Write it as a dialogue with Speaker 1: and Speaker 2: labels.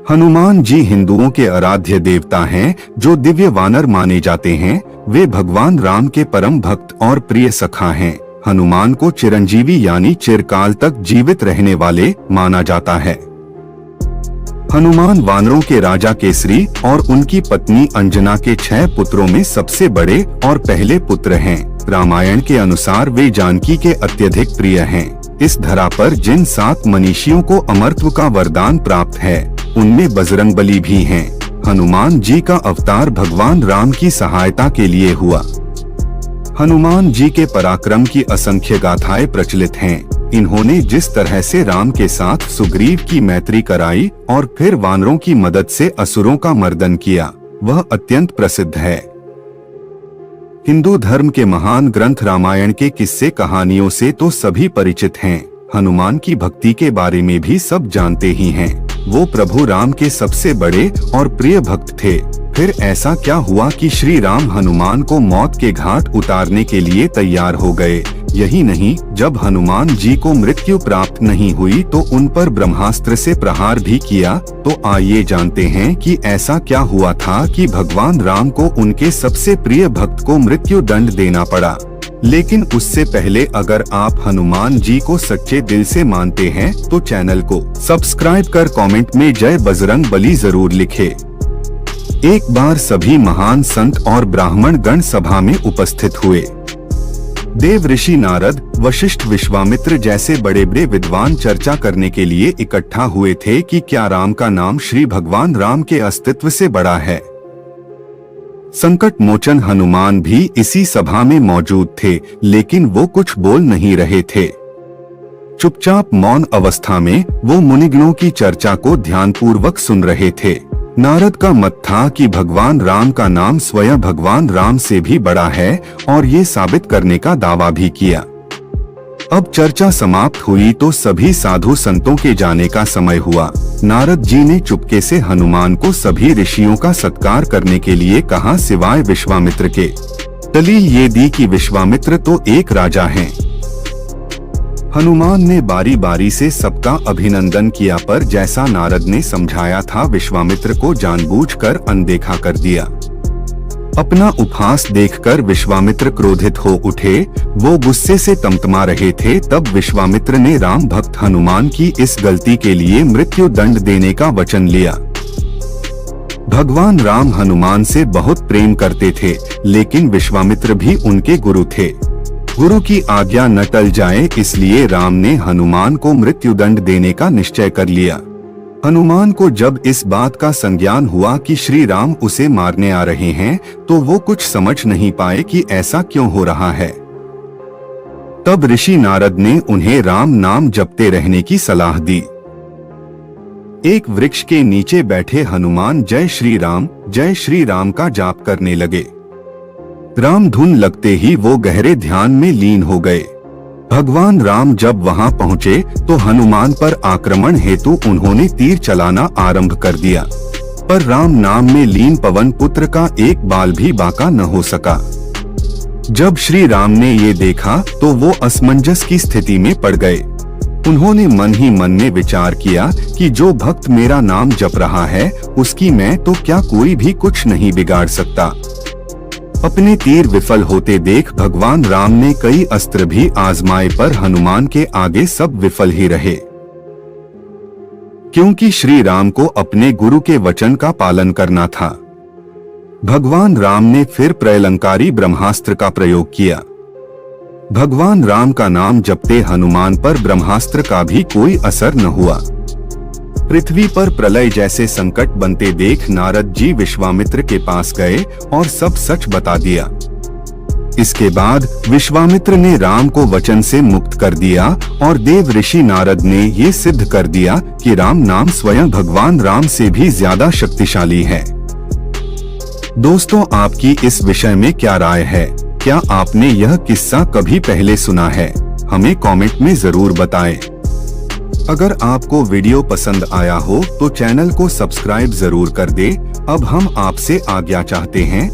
Speaker 1: हनुमान जी हिंदुओं के आराध्य देवता हैं, जो दिव्य वानर माने जाते हैं। वे भगवान राम के परम भक्त और प्रिय सखा हैं। हनुमान को चिरंजीवी यानी चिरकाल तक जीवित रहने वाले माना जाता है। हनुमान वानरों के राजा केसरी और उनकी पत्नी अंजना के 6 पुत्रों में सबसे बड़े और पहले पुत्र हैं। रामायण के अनुसार वे जानकी के अत्यधिक प्रिय हैं। इस धरा पर जिन 7 मनीषियों को अमरत्व का वरदान प्राप्त है, उनमें बजरंगबली भी हैं। हनुमान जी का अवतार भगवान राम की सहायता के लिए हुआ। हनुमान जी के पराक्रम की असंख्य गाथाएं प्रचलित हैं। इन्होंने जिस तरह से राम के साथ सुग्रीव की मैत्री कराई और फिर वानरों की मदद से असुरों का मर्दन किया, वह अत्यंत प्रसिद्ध है। हिंदू धर्म के महान ग्रंथ रामायण के किस्से कहानियों से तो सभी परिचित हैं। हनुमान की भक्ति के बारे में भी सब जानते ही हैं। वो प्रभु राम के सबसे बड़े और प्रिय भक्त थे। फिर ऐसा क्या हुआ कि श्री राम हनुमान को मौत के घाट उतारने के लिए तैयार हो गए। यही नहीं, जब हनुमान जी को मृत्यु प्राप्त नहीं हुई तो उन पर ब्रह्मास्त्र से प्रहार भी किया। तो आइए जानते हैं कि ऐसा क्या हुआ था कि भगवान राम को उनके सबसे प्रिय भक्त को मृत्यु दंड देना पड़ा। लेकिन उससे पहले अगर आप हनुमान जी को सच्चे दिल से मानते हैं तो चैनल को सब्सक्राइब कर कमेंट में जय बजरंग बली जरूर लिखें। एक बार सभी महान संत और ब्राह्मण गण सभा में उपस्थित हुए। देव ऋषि नारद, वशिष्ठ, विश्वामित्र जैसे बड़े बड़े विद्वान चर्चा करने के लिए इकट्ठा हुए थे कि क्या राम का नाम श्री भगवान राम के अस्तित्व से बड़ा है। संकट मोचन हनुमान भी इसी सभा में मौजूद थे, लेकिन वो कुछ बोल नहीं रहे थे। चुपचाप मौन अवस्था में वो मुनिगणों की चर्चा को ध्यानपूर्वक सुन रहे थे। नारद का मत था कि भगवान राम का नाम स्वयं भगवान राम से भी बड़ा है और ये साबित करने का दावा भी किया। अब चर्चा समाप्त हुई तो सभी साधु संतों के जाने का समय हुआ। नारद जी ने चुपके से हनुमान को सभी ऋषियों का सत्कार करने के लिए कहा, सिवाय विश्वामित्र के। दलील ये दी कि विश्वामित्र तो एक राजा हैं। हनुमान ने बारी बारी से सबका अभिनंदन किया, पर जैसा नारद ने समझाया था विश्वामित्र को जानबूझकर अनदेखा कर दिया। अपना उपहास देखकर विश्वामित्र क्रोधित हो उठे। वो गुस्से से तमतमा रहे थे। तब विश्वामित्र ने राम भक्त हनुमान की इस गलती के लिए मृत्यु दंड देने का वचन लिया। भगवान राम हनुमान से बहुत प्रेम करते थे, लेकिन विश्वामित्र भी उनके गुरु थे। गुरु की आज्ञा न टल जाए, इसलिए राम ने हनुमान को मृत्यु दंड देने का निश्चय कर लिया। हनुमान को जब इस बात का संज्ञान हुआ कि श्री राम उसे मारने आ रहे हैं, तो वो कुछ समझ नहीं पाए कि ऐसा क्यों हो रहा है। तब ऋषि नारद ने उन्हें राम नाम जपते रहने की सलाह दी। एक वृक्ष के नीचे बैठे हनुमान जय श्री राम का जाप करने लगे। राम धुन लगते ही वो गहरे ध्यान में लीन हो गए। भगवान राम जब वहां पहुंचे तो हनुमान पर आक्रमण हेतु उन्होंने तीर चलाना आरंभ कर दिया, पर राम नाम में लीन पवन पुत्र का एक बाल भी बांका न हो सका। जब श्री राम ने ये देखा तो वो असमंजस की स्थिति में पड़ गए। उन्होंने मन ही मन में विचार किया कि जो भक्त मेरा नाम जप रहा है, उसकी मैं तो क्या कोई भी कुछ नहीं बिगाड़ सकता। अपने तीर विफल होते देख भगवान राम ने कई अस्त्र भी आजमाए, पर हनुमान के आगे सब विफल ही रहे, क्योंकि श्री राम को अपने गुरु के वचन का पालन करना था। भगवान राम ने फिर प्रलंकारी ब्रह्मास्त्र का प्रयोग किया। भगवान राम का नाम जपते हनुमान पर ब्रह्मास्त्र का भी कोई असर न हुआ। पृथ्वी पर प्रलय जैसे संकट बनते देख नारद जी विश्वामित्र के पास गए और सब सच बता दिया। इसके बाद विश्वामित्र ने राम को वचन से मुक्त कर दिया और देव ऋषि नारद ने ये सिद्ध कर दिया कि राम नाम स्वयं भगवान राम से भी ज्यादा शक्तिशाली है। दोस्तों, आपकी इस विषय में क्या राय है? क्या आपने यह किस्सा कभी पहले सुना है? हमें कमेंट में जरूर बताएं। अगर आपको वीडियो पसंद आया हो तो चैनल को सब्सक्राइब जरूर कर दे। अब हम आपसे आज्ञा चाहते हैं।